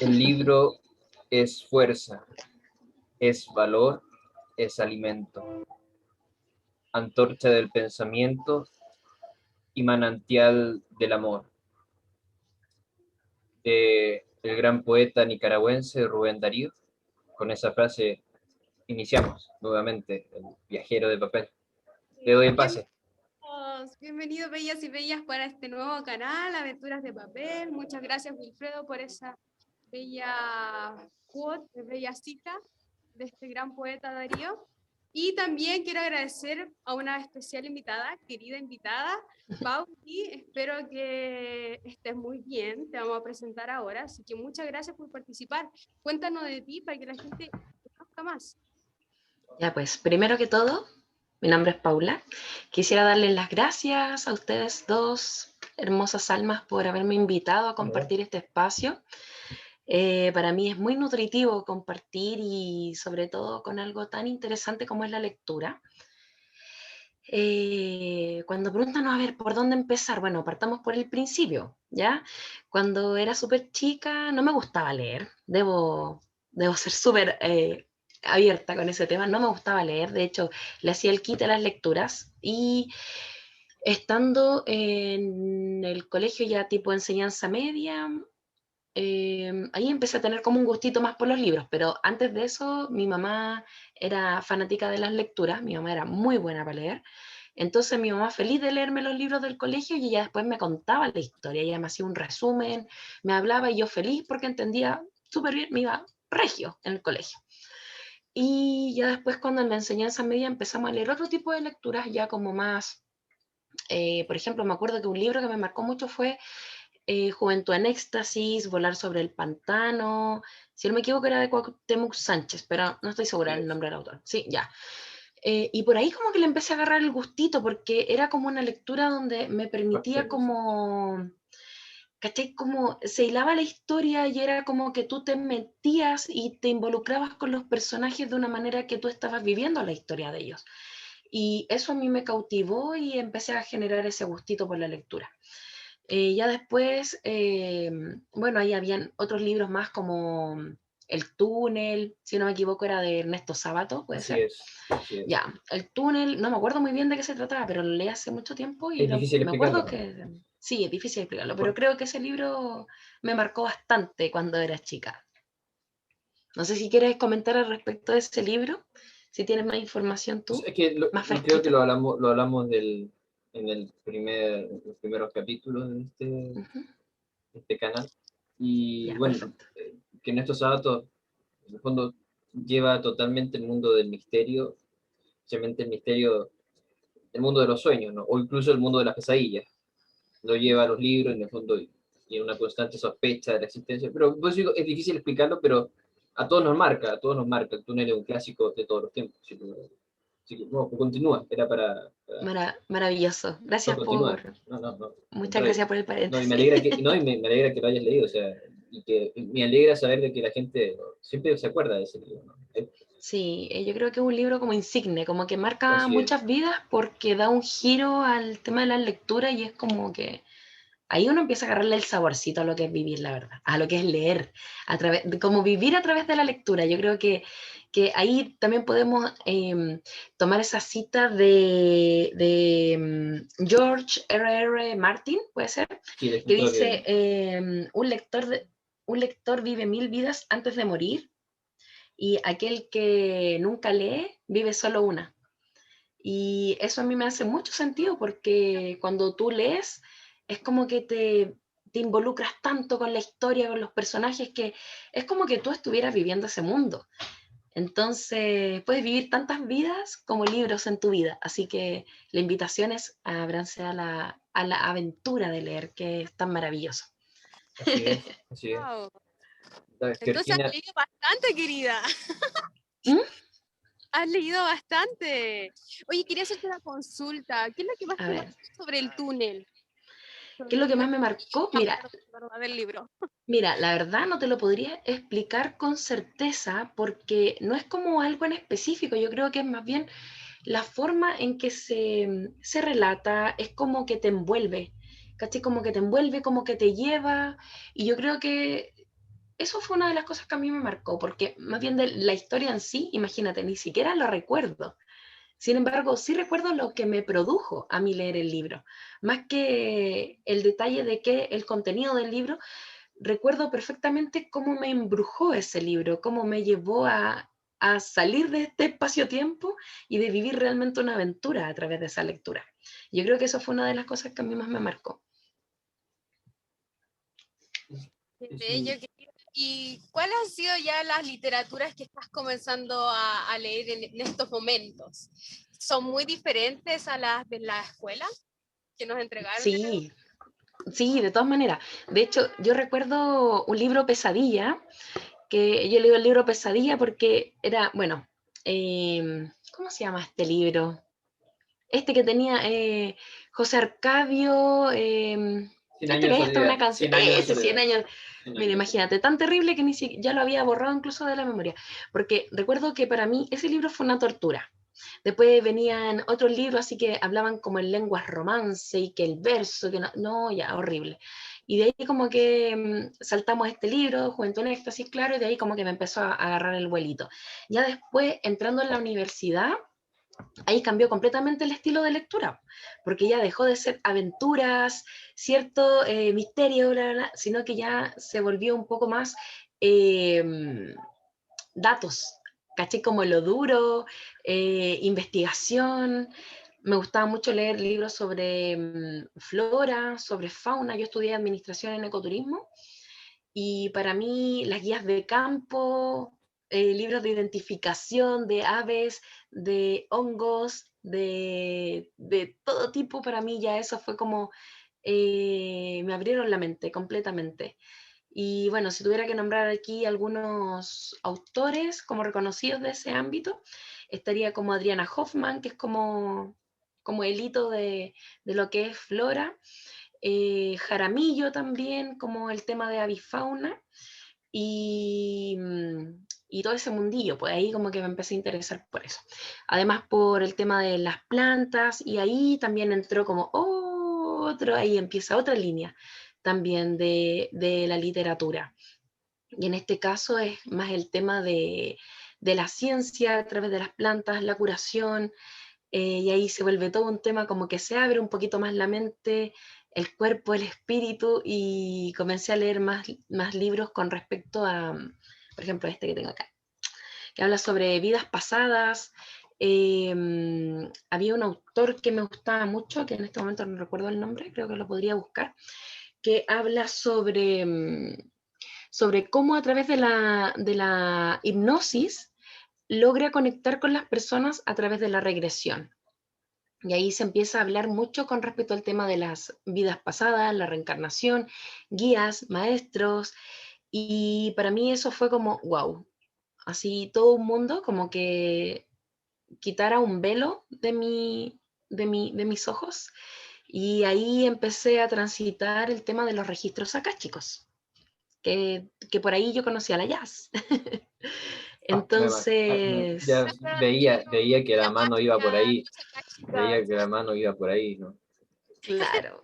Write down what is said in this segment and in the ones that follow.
El libro es fuerza, es valor, es alimento, antorcha del pensamiento y manantial del amor. De el gran poeta nicaragüense Rubén Darío. Con esa frase iniciamos nuevamente el viajero de papel. Le doy el pase. Bienvenidos, bellas y bellas, para este nuevo canal, Aventuras de Papel. Muchas gracias, Wilfredo, por esa bella quote, bella cita de este gran poeta Darío. Y también quiero agradecer a una especial invitada, querida invitada, Pauli. Espero que estés muy bien, te vamos a presentar ahora, así que muchas gracias por participar. Cuéntanos de ti para que la gente te conozca más. Ya, pues, primero que todo, mi nombre es Paula. Quisiera darles las gracias a ustedes dos hermosas almas por haberme invitado a compartir este espacio. Para mí es muy nutritivo compartir y sobre todo con algo tan interesante como es la lectura. Cuando preguntan, a ver, ¿por dónde empezar? Bueno, partamos por el principio, ¿ya? Cuando era súper chica no me gustaba leer, debo ser súper abierta con ese tema, no me gustaba leer, de hecho le hacía el quite a las lecturas y estando en el colegio ya tipo enseñanza media, ahí empecé a tener como un gustito más por los libros, pero antes de eso mi mamá era fanática de las lecturas, mi mamá era muy buena para leer, entonces mi mamá feliz de leerme los libros del colegio y ella después me contaba la historia, ella me hacía un resumen, me hablaba y yo feliz porque entendía súper bien, me iba regio en el colegio. Y ya después cuando en la enseñanza media empezamos a leer otro tipo de lecturas ya como más, por ejemplo, me acuerdo que un libro que me marcó mucho fue Juventud en Éxtasis, Volar sobre el Pantano, si no me equivoco era de Cuauhtémoc Sánchez, pero no estoy segura del nombre del autor. Sí, ya. Y por ahí como que le empecé a agarrar el gustito, porque era como una lectura donde me permitía como, ¿cachai? Como se hilaba la historia y era como que tú te metías y te involucrabas con los personajes de una manera que tú estabas viviendo la historia de ellos. Y eso a mí me cautivó y empecé a generar ese gustito por la lectura. Ya después, bueno, ahí habían otros libros más como El túnel, si no me equivoco era de Ernesto Sábato, puede Así ser. es, así es. Ya, El túnel, no me acuerdo muy bien de qué se trataba, pero lo leí hace mucho tiempo y Es difícil me acuerdo explicarlo. que, sí, es difícil explicarlo, pero Por- creo que ese libro me marcó bastante cuando era chica. No sé si quieres comentar al respecto de ese libro, si tienes más información tú, Es que más creo que fresquito. lo hablamos en los primeros capítulos Ujú. de este canal. Y Ya, bueno, perfecto. que en estos sábados, en el fondo, lleva totalmente el mundo del misterio, especialmente el misterio del mundo de los sueños, ¿no? O incluso el mundo de las pesadillas. Lo lleva a los libros, en el fondo, y una constante sospecha de la existencia. Pero pues, digo, es difícil explicarlo, pero a todos nos marca, a todos nos marca. El túnel es un clásico de todos los tiempos. Así que, no, continúa, era Maravilloso. no, Gracias continúa. por, No, no, no, al muchas contrario. gracias por el No, y me paréntesis. alegra que, no, y me alegra que lo hayas leído, o sea, y me alegra saber de que la gente siempre se acuerda de ese libro, ¿no? Sí, yo creo que es un libro como insigne, como que marca Así es. muchas vidas porque da un giro al tema de la lectura y es como que ahí uno empieza a agarrarle el saborcito a lo que es vivir, la verdad, a lo que es leer, como vivir a través de la lectura. Yo creo que ahí también podemos tomar esa cita de George R. Martin, puede ser, Sí, el que escritor dice, que, un lector vive 1000 vidas antes de morir y aquel que nunca lee vive solo una. Y eso a mí me hace mucho sentido porque cuando tú lees es como que te involucras tanto con la historia, con los personajes, que es como que tú estuvieras viviendo ese mundo. Entonces puedes vivir tantas vidas como libros en tu vida. Así que la invitación es a abrirse a la aventura de leer, que es tan maravilloso. así es, así es. Wow. Entonces has Georgina, leído bastante, querida. ¿Mm? Has leído bastante. Oye, quería hacerte una consulta. ¿Qué es lo que más A te ver, marcó sobre el túnel? ¿qué Sobre es el lo que túnel más me marcó? del libro. Mira, la verdad no te lo podría explicar con certeza porque no es como algo en específico, yo creo que es más bien la forma en que se relata, es como que te envuelve, ¿cachai? Como que te envuelve, como que te lleva, y yo creo que eso fue una de las cosas que a mí me marcó, porque más bien de la historia en sí, imagínate, ni siquiera lo recuerdo. Sin embargo, sí recuerdo lo que me produjo a mí leer el libro, más que el detalle de que el contenido del libro, recuerdo perfectamente cómo me embrujó ese libro, cómo me llevó a salir de este espacio-tiempo y de vivir realmente una aventura a través de esa lectura. Yo creo que eso fue una de las cosas que a mí más me marcó. Qué Es bello, un- querido. ¿Y cuáles han sido ya las literaturas que estás comenzando a leer en estos momentos? ¿Son muy diferentes a las de la escuela que nos entregaron en el... Sí, sí, de todas maneras. De hecho, yo recuerdo un libro Pesadilla, que yo leí el libro Pesadilla porque era, bueno, ¿cómo se llama este libro? Este que tenía José Arcadio, 100 este años que de hay hasta una soledad. canción, 100 años de ese 100 soledad. años, 100 mira, años de soledad. imagínate, tan terrible que ya lo había borrado incluso de la memoria, porque recuerdo que para mí ese libro fue una tortura. Después venían otros libros, así que hablaban como en lenguas romance y que el verso, que no, no, ya, horrible. Y de ahí como que saltamos a este libro, Juventud en Éxtasis, claro, y de ahí como que me empezó a agarrar el vuelito. Ya después, entrando en la universidad, ahí cambió completamente el estilo de lectura, porque ya dejó de ser aventuras, cierto misterio, bla, bla, bla, sino que ya se volvió un poco más eh, datos, caché como lo duro, investigación. Me gustaba mucho leer libros sobre flora, sobre fauna. Yo estudié administración en ecoturismo y para mí las guías de campo, libros de identificación de aves, de hongos, de todo tipo, para mí ya eso fue como, me abrieron la mente completamente. Y bueno, si tuviera que nombrar aquí algunos autores como reconocidos de ese ámbito, estaría como Adriana Hoffman, que es como el hito de lo que es flora, Jaramillo también, como el tema de avifauna, y, y todo ese mundillo, pues ahí como que me empecé a interesar por eso. Además por el tema de las plantas, y ahí también entró como otro, ahí empieza otra línea también de la literatura. Y en este caso es más el tema de la ciencia a través de las plantas, la curación, y ahí se vuelve todo un tema como que se abre un poquito más la mente, el cuerpo, el espíritu, y comencé a leer más libros con respecto a, por ejemplo, este que tengo acá, que habla sobre vidas pasadas. Había un autor que me gustaba mucho, que en este momento no recuerdo el nombre, creo que lo podría buscar, que habla sobre cómo a través de la hipnosis logra conectar con las personas a través de la regresión. Y ahí se empieza a hablar mucho con respecto al tema de las vidas pasadas, la reencarnación, guías, maestros, y para mí eso fue como, wow, así todo un mundo como que quitara un velo de mis ojos, y ahí empecé a transitar el tema de los registros akáshicos, que por ahí yo conocía la jazz. Ah, Entonces, ya veía que La la mano iba por magia, ahí. los Veía akáshicos. que la mano iba por ahí, ¿no? claro,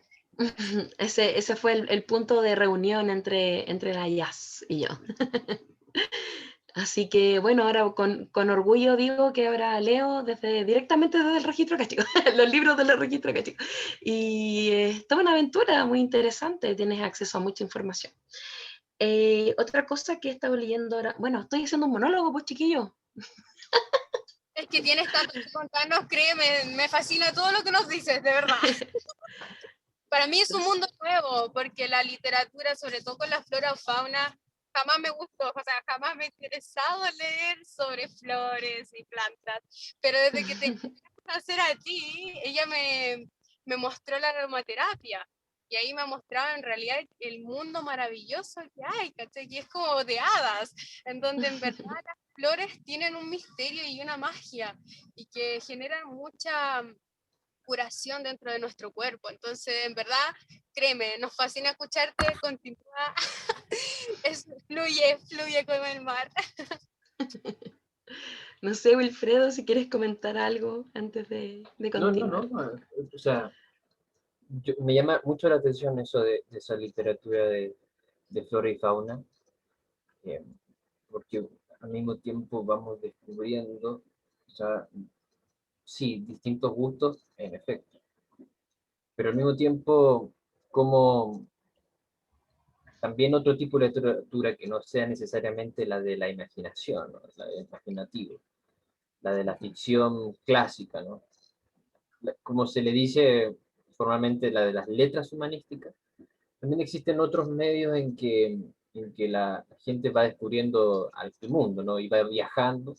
ese fue el punto de reunión entre la jazz y yo. Así que bueno, ahora con orgullo digo que ahora leo directamente desde el registro cachico, los libros del registro cachico. Y es toda una aventura muy interesante, tienes acceso a mucha información. Otra cosa que he estado leyendo ahora, bueno, estoy haciendo un monólogo, pues chiquillo. Es que tienes tanto que contarnos, créeme, me fascina todo lo que nos dices, de verdad. Para mí es un mundo nuevo, porque la literatura, sobre todo con la flora o fauna, jamás me gustó, o sea, jamás me he interesado en leer sobre flores y plantas, pero desde que te empecé a conocer a ti, ella me mostró la aromaterapia, y ahí me ha mostrado en realidad el mundo maravilloso que hay, ¿cachai? Que es como de hadas, en donde en verdad las flores tienen un misterio y una magia, y que generan mucha curación dentro de nuestro cuerpo. Entonces, en verdad, créeme, nos fascina escucharte, continúa, fluye como el mar. No sé, Wilfredo, si quieres comentar algo antes de No, no, continuar. no. O sea, me llama mucho la atención eso de esa literatura de flora y fauna. porque al mismo tiempo vamos descubriendo, o sea, sí, distintos gustos, en efecto, pero al mismo tiempo como también otro tipo de literatura que no sea necesariamente la de la imaginación, ¿no? La del imaginativo, la de la ficción clásica, ¿no? Como se le dice formalmente, la de las letras humanísticas. También existen otros medios en que la gente va descubriendo al mundo, ¿no? Y va viajando,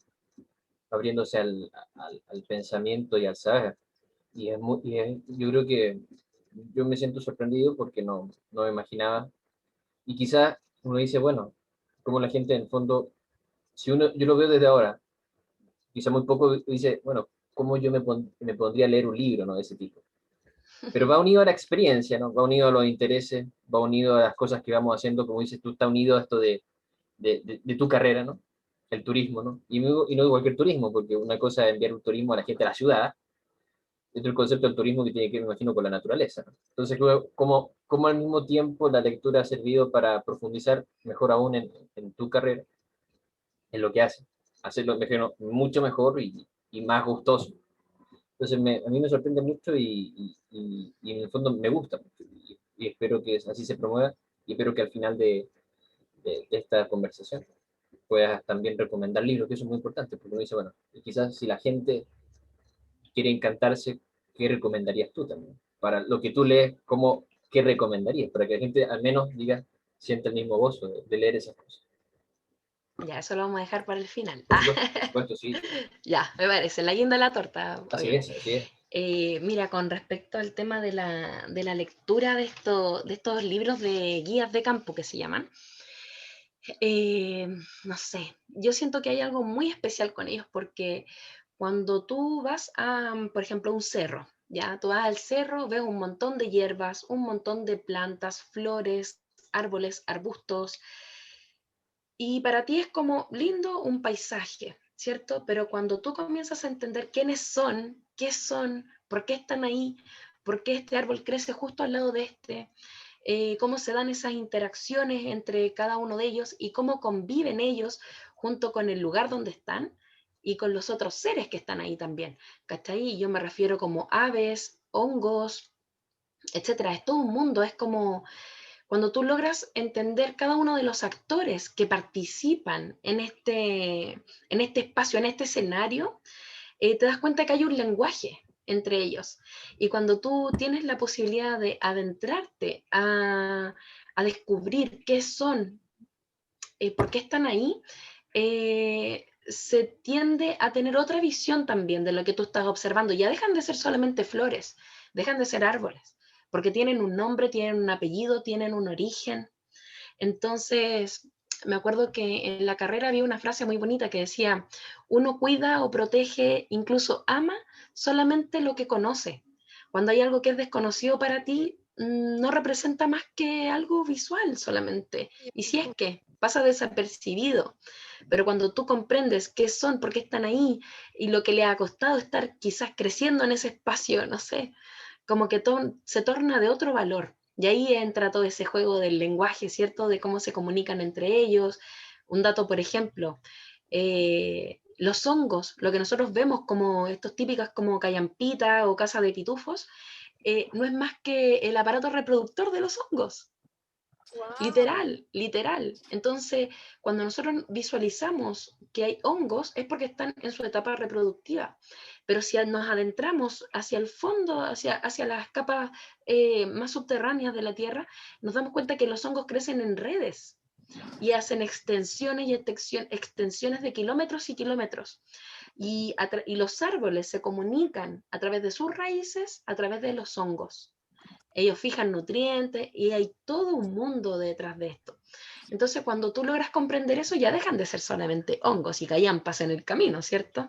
abriéndose al pensamiento y al saber. Yo creo que yo me siento sorprendido porque no me imaginaba. Y quizás uno dice, bueno, como la gente en el fondo, si uno, yo lo veo desde ahora, quizá muy poco dice, bueno, ¿cómo yo me pondría a leer un libro, ¿no? De ese tipo? Pero va unido a la experiencia, ¿no? Va unido a los intereses, va unido a las cosas que vamos haciendo, como dices tú, está unido a esto de tu carrera, ¿no? El turismo, ¿no? Y no de cualquier turismo, porque una cosa es enviar un turismo a la gente a la ciudad, y otro el concepto del turismo que tiene que ver, me imagino, con la naturaleza, ¿no? Entonces, como al mismo tiempo la lectura ha servido para profundizar mejor aún en tu carrera, en lo que haces, hacerlo, me imagino, mucho mejor y más gustoso. Entonces, a mí me sorprende mucho y en el fondo me gusta mucho. Y espero que así se promueva y espero que al final de esta conversación puedas también recomendar libros, que eso es muy importante, porque uno dice, bueno, y quizás si la gente quiere encantarse, ¿qué recomendarías tú también? Para lo que tú lees, ¿qué recomendarías? Para que la gente al menos diga, sienta el mismo gozo de leer esas cosas. Ya, eso lo vamos a dejar para el final. Por supuesto, sí. Ya, me parece, la guinda de la torta, Así obviamente. es, así es. Mira, con respecto al tema de la lectura de estos libros de guías de campo que se llaman, no sé, yo siento que hay algo muy especial con ellos porque cuando tú vas a, por ejemplo, un cerro, ya, tú vas al cerro, ves un montón de hierbas, un montón de plantas, flores, árboles, arbustos, y para ti es como lindo un paisaje, ¿cierto? Pero cuando tú comienzas a entender quiénes son, qué son, por qué están ahí, por qué este árbol crece justo al lado de este, cómo se dan esas interacciones entre cada uno de ellos y cómo conviven ellos junto con el lugar donde están y con los otros seres que están ahí también, ¿cachai? Yo me refiero como aves, hongos, etcétera. Es todo un mundo, es como cuando tú logras entender cada uno de los actores que participan en este espacio, en este escenario, te das cuenta que hay un lenguaje entre ellos. Y cuando tú tienes la posibilidad de adentrarte a descubrir qué son, por qué están ahí, se tiende a tener otra visión también de lo que tú estás observando. Ya dejan de ser solamente flores, dejan de ser árboles, porque tienen un nombre, tienen un apellido, tienen un origen. Entonces, me acuerdo que en la carrera había una frase muy bonita que decía, uno cuida o protege, incluso ama solamente lo que conoce. Cuando hay algo que es desconocido para ti, no representa más que algo visual solamente. Y si es que pasa desapercibido, pero cuando tú comprendes qué son, por qué están ahí y lo que le ha costado estar quizás creciendo en ese espacio, no sé, como que se torna de otro valor. Y ahí entra todo ese juego del lenguaje, ¿cierto? De cómo se comunican entre ellos. Un dato, por ejemplo, los hongos, lo que nosotros vemos como estos típicas como callampita o casa de pitufos, no es más que el aparato reproductor de los hongos. Wow. Literal, literal. Entonces, cuando nosotros visualizamos que hay hongos, es porque están en su etapa reproductiva. Pero si nos adentramos hacia el fondo, hacia las capas más subterráneas de la Tierra, nos damos cuenta que los hongos crecen en redes y hacen extensiones y extensiones de kilómetros y kilómetros. Y los árboles se comunican a través de sus raíces, a través de los hongos. Ellos fijan nutrientes y hay todo un mundo detrás de esto. Entonces, cuando tú logras comprender eso, ya dejan de ser solamente hongos y callampas en el camino, ¿cierto?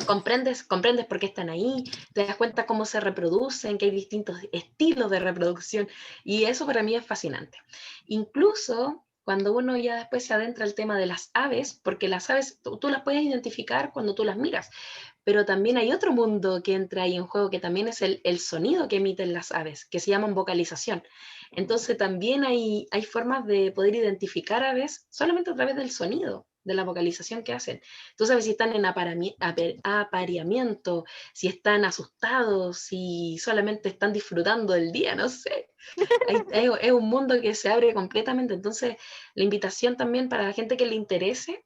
Comprendes por qué están ahí, te das cuenta cómo se reproducen, que hay distintos estilos de reproducción y eso para mí es fascinante. Incluso cuando uno ya después se adentra al tema de las aves, porque las aves tú las puedes identificar cuando tú las miras, pero también hay otro mundo que entra ahí en juego, que también es el sonido que emiten las aves, que se llaman vocalización. Entonces también hay formas de poder identificar aves solamente a través del sonido, de la vocalización que hacen. Tú sabes si están en apareamiento, si están asustados, si solamente están disfrutando del día, no sé. Es un mundo que se abre completamente. Entonces, la invitación también para la gente que le interese,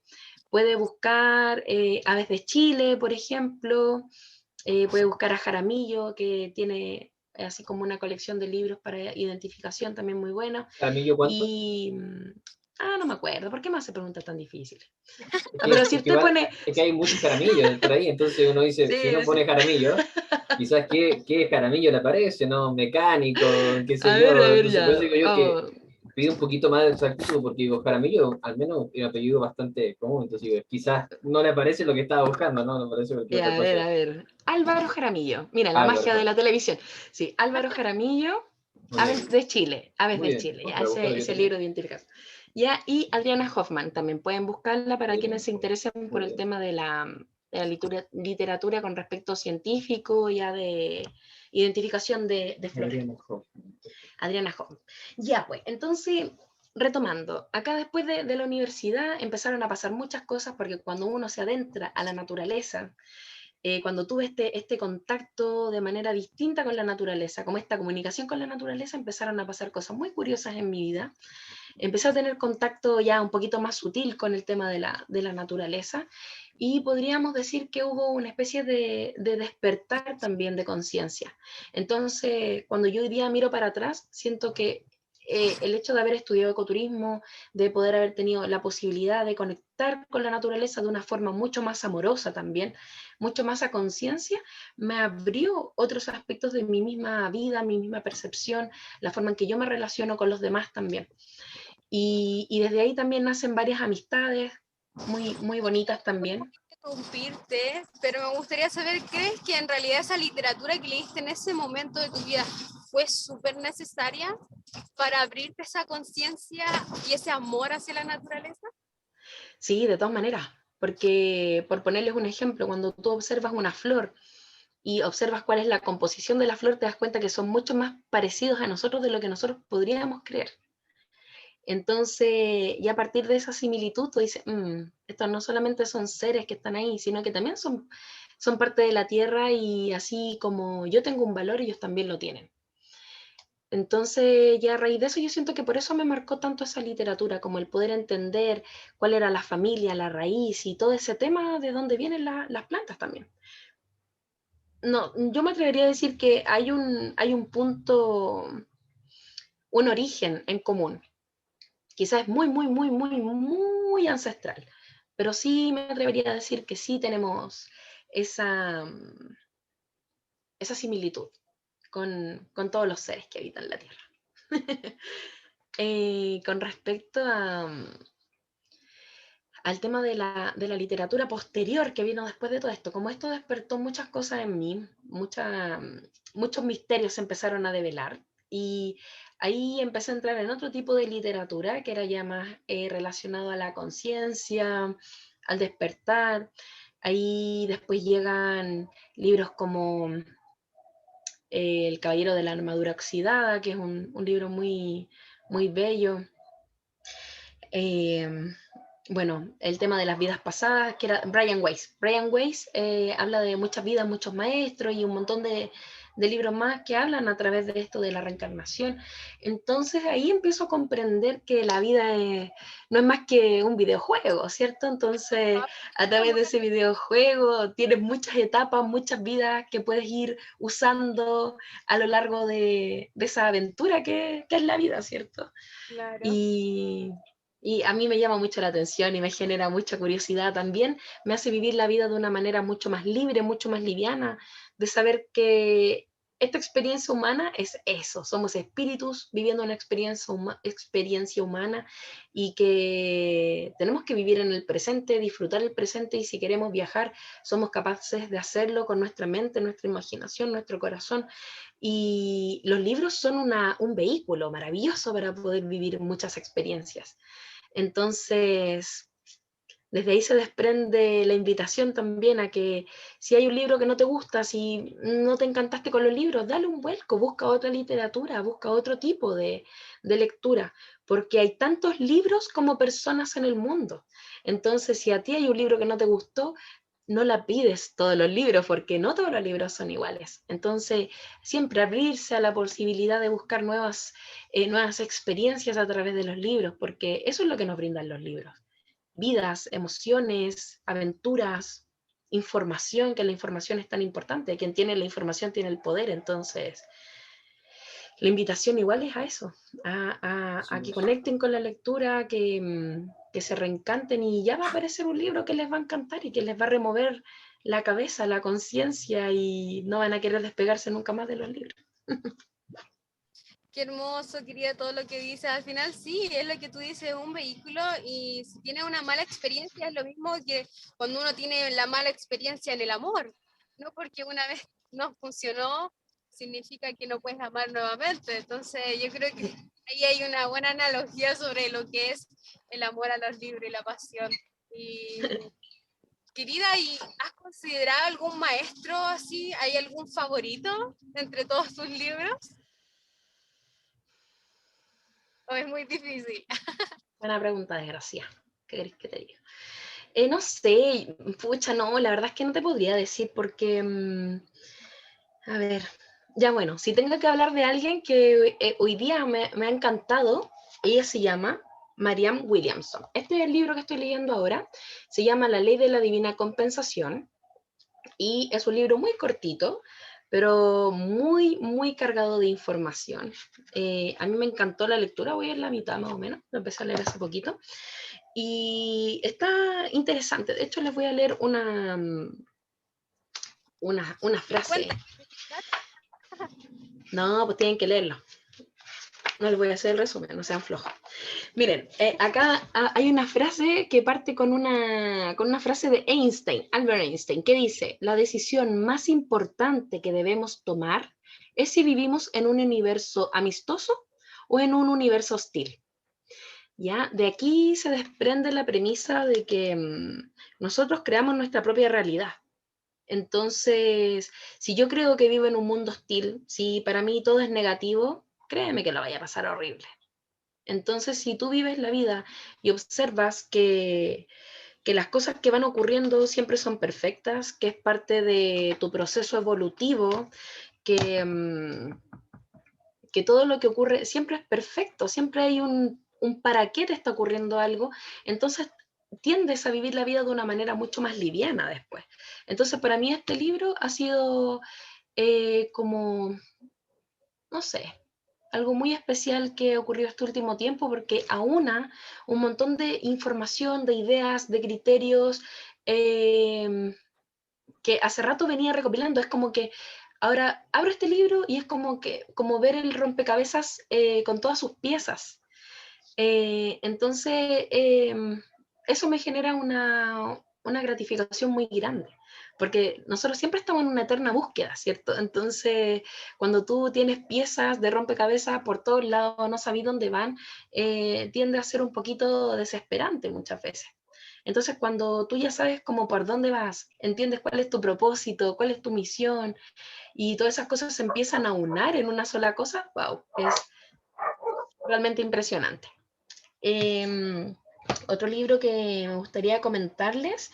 puede buscar Aves de Chile, por ejemplo, puede buscar a Jaramillo, que tiene así como una colección de libros para identificación también muy buena. ¿Jaramillo cuánto? Y, no me acuerdo, ¿por qué me hace preguntas tan difíciles? Que, Pero si es que usted igual, pone... es que hay muchos Jaramillos por ahí, entonces uno dice, si uno Sí, pone sí. Jaramillo, quizás qué Jaramillo le aparece, ¿no? Mecánico, qué sé A yo. ver, Entonces, por ya. eso digo yo que Vamos. pide un poquito más de exactitud, porque digo, Jaramillo, al menos, es un apellido bastante común, entonces digo, quizás no le aparece lo que estaba buscando, ¿no? Le parece cualquier Ya, otra cosa. a ver. Álvaro Jaramillo. Mira, la magia de Álvaro, la televisión. Sí, Álvaro Jaramillo, muy Aves bien, de Chile. Aves muy de bien. Chile, Bueno, ya, para buscarlo yo ese también. libro de identificación. Ya, y Adriana Hoffman, también pueden buscarla para Adrián, quienes se interesen muy por el bien. tema de la literatura con respecto científico, ya de identificación de flora. Adrián Hoffman. Adriana Hoffman. Ya, pues, entonces, retomando, acá después de la universidad empezaron a pasar muchas cosas porque cuando uno se adentra a la naturaleza, cuando tuve este contacto de manera distinta con la naturaleza, como esta comunicación con la naturaleza, empezaron a pasar cosas muy curiosas en mi vida. Empecé a tener contacto ya un poquito más sutil con el tema de la naturaleza y podríamos decir que hubo una especie de despertar también de conciencia. Entonces, cuando yo hoy día miro para atrás, siento que el hecho de haber estudiado ecoturismo, de poder haber tenido la posibilidad de conectar con la naturaleza de una forma mucho más amorosa también, mucho más a conciencia, me abrió otros aspectos de mi misma vida, mi misma percepción, la forma en que yo me relaciono con los demás también. Y desde ahí también nacen varias amistades muy, muy bonitas también. Interrumpirte, pero me gustaría saber, ¿crees que en realidad esa literatura que leíste en ese momento de tu vida fue súper necesaria para abrirte esa conciencia y ese amor hacia la naturaleza? Sí, de todas maneras, porque por ponerles un ejemplo, cuando tú observas una flor y observas cuál es la composición de la flor, te das cuenta que son mucho más parecidos a nosotros de lo que nosotros podríamos creer. Entonces, y a partir de esa similitud, tú dices, estos no solamente son seres que están ahí, sino que también son parte de la tierra y así como yo tengo un valor, ellos también lo tienen. Entonces, ya a raíz de eso, yo siento que por eso me marcó tanto esa literatura, como el poder entender cuál era la familia, la raíz y todo ese tema de dónde vienen las plantas también. No, yo me atrevería a decir que hay un punto, un origen en común. Quizás es muy, muy, muy, muy, muy ancestral, pero sí me atrevería a decir que sí tenemos esa similitud con todos los seres que habitan la Tierra. Con respecto al tema de la literatura posterior que vino después de todo esto, como esto despertó muchas cosas en mí, muchos misterios se empezaron a develar y ahí empecé a entrar en otro tipo de literatura que era ya más relacionado a la conciencia, al despertar. Ahí después llegan libros como El Caballero de la Armadura Oxidada, que es un libro muy, muy bello. Eh, bueno, el tema de las vidas pasadas, que era Brian Weiss. Brian Weiss habla de muchas vidas, muchos maestros y un montón de libros más que hablan a través de esto de la reencarnación. Entonces ahí empiezo a comprender que la vida no es más que un videojuego, ¿cierto? Entonces a través de ese videojuego tienes muchas etapas, muchas vidas que puedes ir usando a lo largo de esa aventura que es la vida, ¿cierto? Claro. Y a mí me llama mucho la atención y me genera mucha curiosidad también. Me hace vivir la vida de una manera mucho más libre, mucho más liviana, de saber que esta experiencia humana es eso, somos espíritus viviendo una experiencia humana y que tenemos que vivir en el presente, disfrutar el presente y si queremos viajar somos capaces de hacerlo con nuestra mente, nuestra imaginación, nuestro corazón. Y los libros son un vehículo maravilloso para poder vivir muchas experiencias. Entonces, desde ahí se desprende la invitación también a que si hay un libro que no te gusta, si no te encantaste con los libros, dale un vuelco, busca otra literatura, busca otro tipo de lectura, porque hay tantos libros como personas en el mundo. Entonces, si a ti hay un libro que no te gustó, no la pides todos los libros, porque no todos los libros son iguales. Entonces, siempre abrirse a la posibilidad de buscar nuevas experiencias a través de los libros, porque eso es lo que nos brindan los libros. Vidas, emociones, aventuras, información, que la información es tan importante. Quien tiene la información tiene el poder, entonces la invitación igual es a eso, a que conecten con la lectura, que se reencanten y ya va a aparecer un libro que les va a encantar y que les va a remover la cabeza, la conciencia y no van a querer despegarse nunca más de los libros. Qué hermoso, querida, todo lo que dices. Al final sí, es lo que tú dices, un vehículo y si tienes una mala experiencia es lo mismo que cuando uno tiene la mala experiencia en el amor. No porque una vez no funcionó, significa que no puedes amar nuevamente. Entonces yo creo que ahí hay una buena analogía sobre lo que es el amor a los libros y la pasión. Y querida, ¿y has considerado algún maestro así? ¿Hay algún favorito entre todos tus libros? ¿O es muy difícil? Buena pregunta, desgracia. ¿Qué querés que te diga? No sé, pucha, no, la verdad es que no te podría decir porque, a ver, ya bueno, si tengo que hablar de alguien que hoy día me ha encantado, ella se llama Marianne Williamson. Este es el libro que estoy leyendo ahora, se llama La Ley de la Divina Compensación y es un libro muy cortito, pero muy, muy cargado de información. A mí me encantó la lectura, voy en la mitad más o menos, lo empecé a leer hace poquito. Y está interesante. De hecho, les voy a leer una frase. Cuéntame. No, pues tienen que leerlo. No les voy a hacer el resumen, no sean flojos. Miren, acá hay una frase que parte con una frase de Einstein, Albert Einstein, que dice, la decisión más importante que debemos tomar es si vivimos en un universo amistoso o en un universo hostil. ¿Ya? De aquí se desprende la premisa de que nosotros creamos nuestra propia realidad. Entonces, si yo creo que vivo en un mundo hostil, si para mí todo es negativo, créeme que lo vaya a pasar horrible. Entonces, si tú vives la vida y observas que las cosas que van ocurriendo siempre son perfectas, que es parte de tu proceso evolutivo, que todo lo que ocurre siempre es perfecto, siempre hay un para qué te está ocurriendo algo, entonces tiendes a vivir la vida de una manera mucho más liviana después. Entonces, para mí este libro ha sido como, no sé, algo muy especial que ocurrió este último tiempo porque aúna un montón de información, de ideas, de criterios que hace rato venía recopilando. Es como que ahora abro este libro y es como ver el rompecabezas con todas sus piezas. Entonces, eso me genera una gratificación muy grande, porque nosotros siempre estamos en una eterna búsqueda, ¿cierto? Entonces, cuando tú tienes piezas de rompecabezas por todos lados, no sabes dónde van, tiende a ser un poquito desesperante muchas veces. Entonces, cuando tú ya sabes como por dónde vas, entiendes cuál es tu propósito, cuál es tu misión, y todas esas cosas se empiezan a unar en una sola cosa, wow, es realmente impresionante. Otro libro que me gustaría comentarles,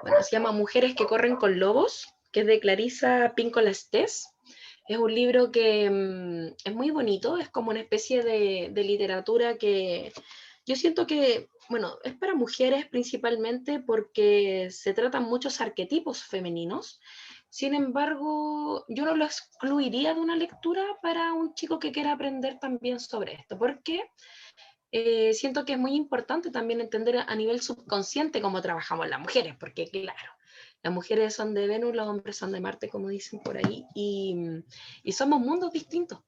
bueno, se llama Mujeres que corren con lobos, que es de Clarissa Pinkola Estés. Es un libro que es muy bonito, es como una especie de literatura que yo siento que, bueno, es para mujeres principalmente porque se tratan muchos arquetipos femeninos. Sin embargo, yo no lo excluiría de una lectura para un chico que quiera aprender también sobre esto, porque siento que es muy importante también entender a nivel subconsciente cómo trabajamos las mujeres, porque claro, Las mujeres son de Venus, los hombres son de Marte, como dicen por ahí, y somos mundos distintos.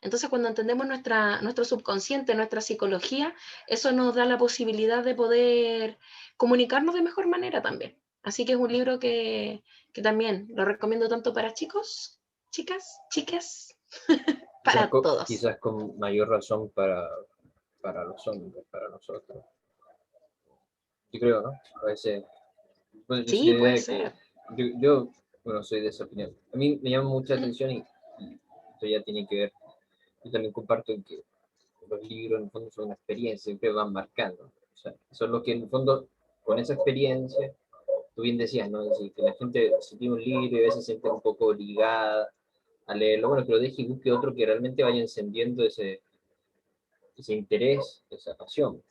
Entonces, cuando entendemos nuestro subconsciente, nuestra psicología, eso nos da la posibilidad de poder comunicarnos de mejor manera también. Así que es un libro que también lo recomiendo tanto para chicos, chicas, chiques, para todos. Quizás con mayor razón para los hombres, para nosotros. Yo creo, ¿no? A veces, bueno, yo soy Sí, de la puede idea ser. que bueno, soy de esa opinión. A mí me llama mucha atención y esto ya tiene que ver, yo también comparto en que los libros en el fondo son una experiencia, siempre van marcando. O sea, son los que en el fondo, con esa experiencia, tú bien decías, ¿no? Es decir, que la gente se tiene un libro y a veces se siente un poco obligada a leerlo, bueno, que lo deje y busque otro que realmente vaya encendiendo ese interés, esa pasión.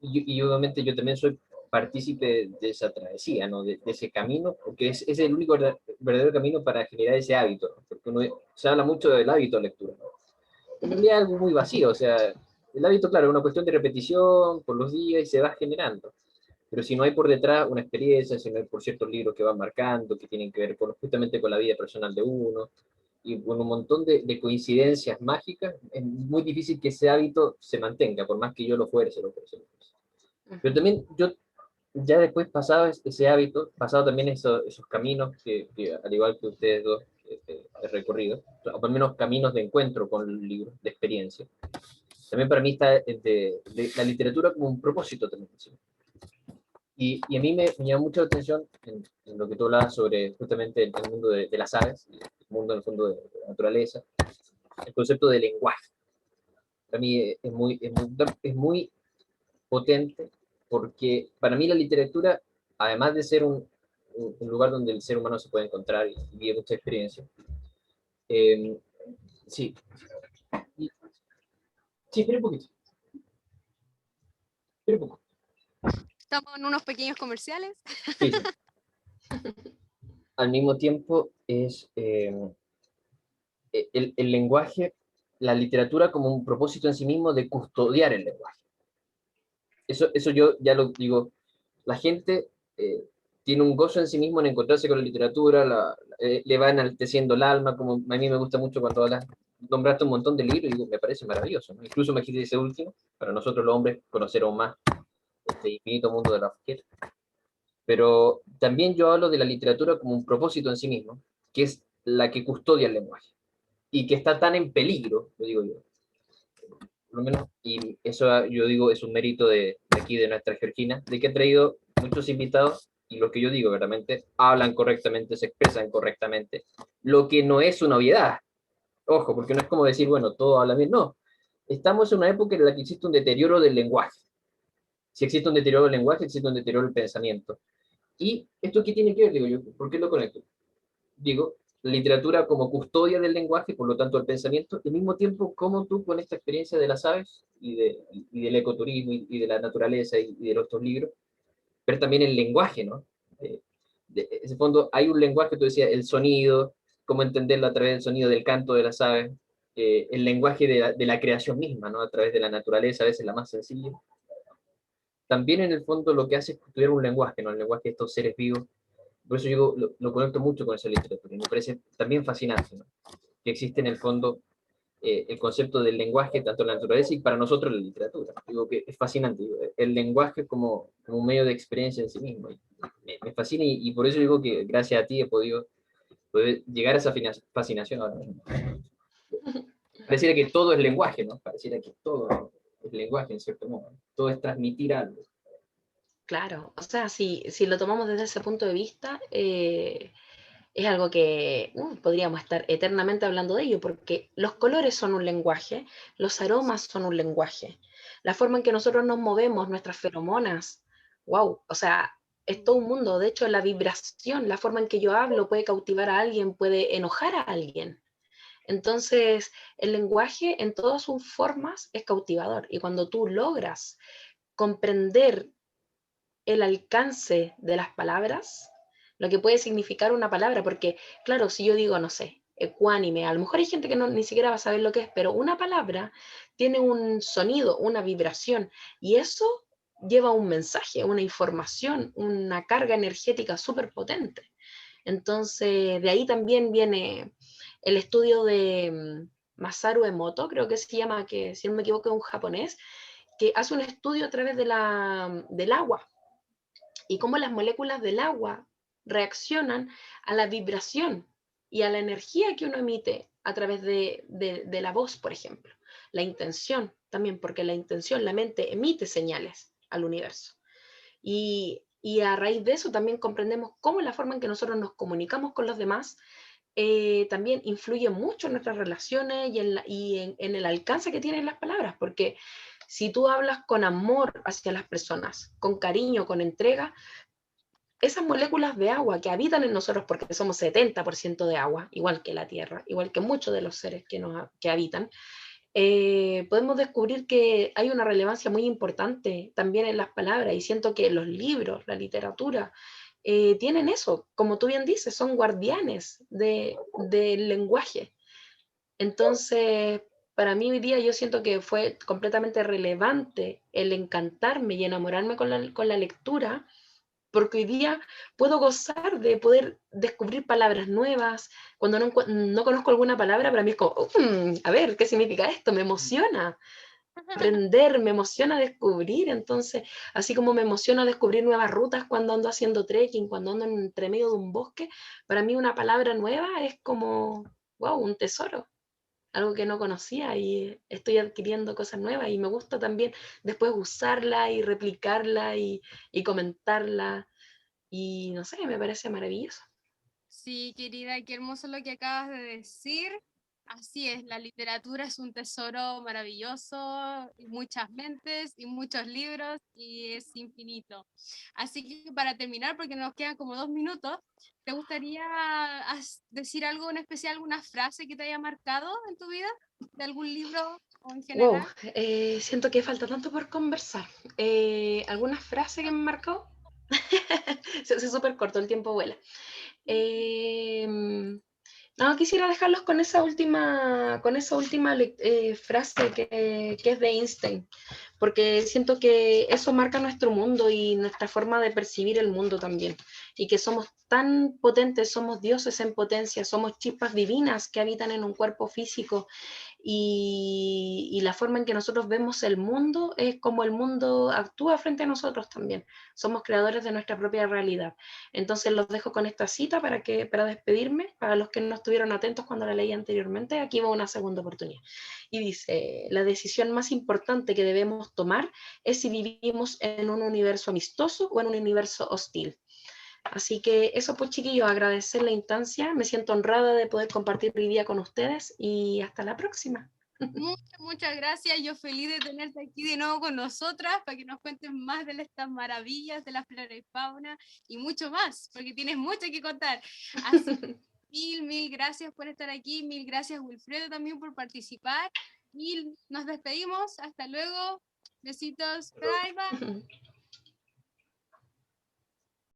Y obviamente yo también soy partícipe de esa travesía, ¿no? De ese camino, porque es el único verdadero camino para generar ese hábito, ¿no? Porque se habla mucho del hábito de lectura, ¿no? En realidad es algo muy vacío, o sea, el hábito, claro, es una cuestión de repetición por los días y se va generando. Pero si no hay por detrás una experiencia, si no hay por ciertos libros que van marcando, que tienen que ver justamente con la vida personal de uno, y con un montón de coincidencias mágicas, es muy difícil que ese hábito se mantenga, por más que yo lo fuerce, lo fuerce, lo fuerce. Pero también yo, ya después pasado ese hábito, pasado también esos caminos que, al igual que ustedes dos, he recorrido, o por lo menos caminos de encuentro con el libro, de experiencia, también para mí está de la literatura como un propósito también. ¿Sí? Y a mí me llama mucho la atención en lo que tú hablabas sobre justamente el mundo de las aves, el mundo en el fondo de la naturaleza, el concepto de lenguaje. Para mí es muy potente porque para mí la literatura, además de ser un lugar donde el ser humano se puede encontrar y vive mucha experiencia, eh, sí, sí, espera un poquito, espera un poco. Estamos en unos pequeños comerciales. Sí, sí. Al mismo tiempo es el lenguaje, la literatura como un propósito en sí mismo de custodiar el lenguaje. Eso yo ya lo digo, la gente tiene un gozo en sí mismo en encontrarse con la literatura, le va enalteciendo el alma, como a mí me gusta mucho cuando nombraste un montón de libros, y digo, me parece maravilloso, ¿no? Incluso me quise ese último, para nosotros los hombres conocer aún más este infinito mundo de la mujer. Pero también yo hablo de la literatura como un propósito en sí mismo, que es la que custodia el lenguaje, y que está tan en peligro, lo digo yo, por lo menos, y eso yo digo es un mérito de aquí, de nuestra Georgina, de que ha traído muchos invitados, y lo que yo digo, verdaderamente, hablan correctamente, se expresan correctamente, lo que no es una obviedad, ojo, porque no es como decir, bueno, todo habla bien, no, estamos en una época en la que existe un deterioro del lenguaje, si existe un deterioro del lenguaje, existe un deterioro del pensamiento, y esto qué tiene que ver, digo yo, ¿por qué lo conecto? Digo, la literatura como custodia del lenguaje, por lo tanto del pensamiento, y al mismo tiempo como tú con esta experiencia de las aves y del ecoturismo y de la naturaleza y de estos libros, pero también el lenguaje, ¿no? De ese fondo hay un lenguaje, tú decías, el sonido, cómo entenderlo a través del sonido del canto de las aves, el lenguaje de la creación misma, ¿no? A través de la naturaleza, a veces la más sencilla. También en el fondo lo que hace es estudiar un lenguaje, ¿no? El lenguaje de estos seres vivos. Por eso yo lo conecto mucho con esa literatura y me parece también fascinante, ¿no? Que existe en el fondo el concepto del lenguaje, tanto en la naturaleza y para nosotros la literatura. Digo que es fascinante, digo, el lenguaje como un medio de experiencia en sí mismo. Me fascina y por eso digo que gracias a ti he podido poder llegar a esa fascinación ahora mismo. Pareciera que todo es lenguaje, ¿no? Pareciera que todo es lenguaje en cierto modo. Todo es transmitir algo. Claro, o sea, si lo tomamos desde ese punto de vista, es algo que podríamos estar eternamente hablando de ello, porque los colores son un lenguaje, los aromas son un lenguaje, la forma en que nosotros nos movemos, nuestras feromonas, wow, o sea, es todo un mundo. De hecho, la vibración, la forma en que yo hablo puede cautivar a alguien, puede enojar a alguien. Entonces, el lenguaje en todas sus formas es cautivador, y cuando tú logras comprender el alcance de las palabras, lo que puede significar una palabra, porque claro, si yo digo, no sé, ecuánime, a lo mejor hay gente que ni siquiera va a saber lo que es, pero una palabra tiene un sonido, una vibración, y eso lleva un mensaje, una información, una carga energética súper potente. Entonces, de ahí también viene el estudio de Masaru Emoto, creo que se llama, que si no me equivoco es un japonés, que hace un estudio a través del agua y cómo las moléculas del agua reaccionan a la vibración y a la energía que uno emite a través de la voz, por ejemplo. La intención también, porque la intención, la mente emite señales al universo. Y a raíz de eso también comprendemos cómo la forma en que nosotros nos comunicamos con los demás también influye mucho en nuestras relaciones y en el alcance que tienen las palabras, porque si tú hablas con amor hacia las personas, con cariño, con entrega, esas moléculas de agua que habitan en nosotros, porque somos 70% de agua, igual que la Tierra, igual que muchos de los seres que habitan, podemos descubrir que hay una relevancia muy importante también en las palabras, y siento que los libros, la literatura, tienen eso, como tú bien dices, son guardianes del lenguaje. Entonces, para mí hoy día yo siento que fue completamente relevante el encantarme y enamorarme con la lectura, porque hoy día puedo gozar de poder descubrir palabras nuevas. Cuando no conozco alguna palabra, para mí es como, a ver, ¿qué significa esto? Me emociona aprender, me emociona descubrir. Entonces, así como me emociona descubrir nuevas rutas cuando ando haciendo trekking, cuando ando entre medio de un bosque, para mí una palabra nueva es como, wow, un tesoro, algo que no conocía, y estoy adquiriendo cosas nuevas y me gusta también después usarla y replicarla y comentarla, y no sé, me parece maravilloso. Sí, querida, qué hermoso lo que acabas de decir. Así es, la literatura es un tesoro maravilloso, y muchas mentes y muchos libros y es infinito. Así que para terminar, porque nos quedan como 2 minutos, ¿te gustaría decir algo en especial, alguna frase que te haya marcado en tu vida, de algún libro o en Wow, general? siento que falta tanto por conversar. ¿Alguna frase que me marcó? Se hace súper corto, el tiempo vuela. Eh, no, quisiera dejarlos con esa última frase que es de Einstein, porque siento que eso marca nuestro mundo y nuestra forma de percibir el mundo también, y que somos tan potentes, somos dioses en potencia, somos chispas divinas que habitan en un cuerpo físico, y la forma en que nosotros vemos el mundo es como el mundo actúa frente a nosotros también. Somos creadores de nuestra propia realidad. Entonces los dejo con esta cita para despedirme, para los que no estuvieron atentos cuando la leí anteriormente, aquí va una segunda oportunidad. Y dice, la decisión más importante que debemos tomar es si vivimos en un universo amistoso o en un universo hostil. Así que eso, pues chiquillos, agradecer la instancia, me siento honrada de poder compartir hoy día con ustedes y hasta la próxima. Muchas gracias. Yo feliz de tenerte aquí de nuevo con nosotras para que nos cuentes más de estas maravillas de la flora y fauna y mucho más, porque tienes mucho que contar. Así que mil gracias por estar aquí. Mil gracias, Wilfredo, también por participar. Y nos despedimos. Hasta luego. Besitos. Bye, bye.